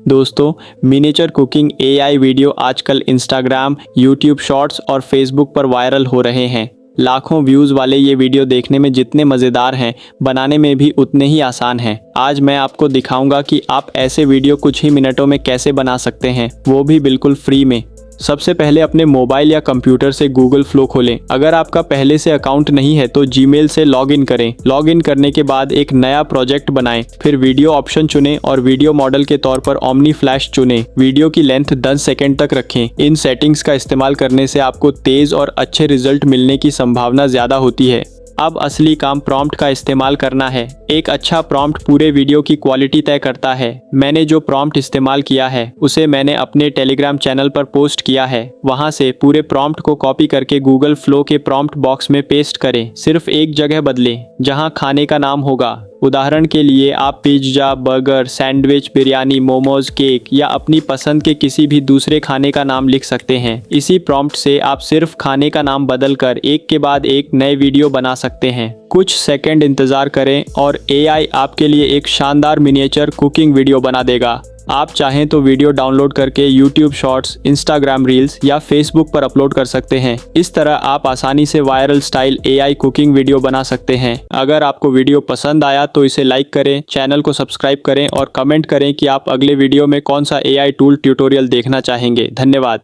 दोस्तों, miniature cooking AI video आजकल Instagram, YouTube shorts और फेसबुक पर वायरल हो रहे हैं। लाखों व्यूज़ वाले ये वीडियो देखने में जितने मज़ेदार हैं, बनाने में भी उतने ही आसान हैं। आज मैं आपको दिखाऊंगा कि आप ऐसे वीडियो कुछ ही मिनटों में कैसे बना सकते हैं, वो भी बिल्कुल फ्री में। सबसे पहले अपने मोबाइल या कंप्यूटर से गूगल फ्लो खोलें। अगर आपका पहले से अकाउंट नहीं है तो जीमेल से लॉगिन करें। लॉगिन करने के बाद एक नया प्रोजेक्ट बनाएं, फिर वीडियो ऑप्शन चुनें और वीडियो मॉडल के तौर पर ओमनी फ्लैश चुनें। वीडियो की लेंथ 10 सेकंड तक रखें। इन सेटिंग्स का इस्तेमाल करने से आपको तेज़ और अच्छे रिजल्ट मिलने की संभावना ज़्यादा होती है। अब असली काम प्रॉम्प्ट का इस्तेमाल करना है। एक अच्छा प्रॉम्प्ट पूरे वीडियो की क्वालिटी तय करता है। मैंने जो प्रॉम्प्ट इस्तेमाल किया है उसे मैंने अपने टेलीग्राम चैनल पर पोस्ट किया है। वहां से पूरे प्रॉम्प्ट को कॉपी करके गूगल फ्लो के प्रॉम्प्ट बॉक्स में पेस्ट करें। सिर्फ एक जगह बदलें जहां खाने का नाम होगा। उदाहरण के लिए आप pizza, burger, sandwich, biryani, momos, cake या अपनी पसंद के किसी भी दूसरे खाने का नाम लिख सकते हैं। इसी प्रॉम्प्ट से आप सिर्फ खाने का नाम बदलकर एक के बाद एक नए वीडियो बना सकते हैं। कुछ सेकंड इंतजार करें और एआई आपके लिए एक शानदार मिनिएचर कुकिंग वीडियो बना देगा। आप चाहें तो वीडियो डाउनलोड करके यूट्यूब शॉर्ट्स, इंस्टाग्राम रील्स या फेसबुक पर अपलोड कर सकते हैं। इस तरह आप आसानी से viral style AI cooking video बना सकते हैं। अगर आपको वीडियो पसंद आया तो इसे लाइक करें, चैनल को सब्सक्राइब करें और कमेंट करें कि आप अगले वीडियो में कौन सा एआई टूल ट्यूटोरियल देखना चाहेंगे। धन्यवाद।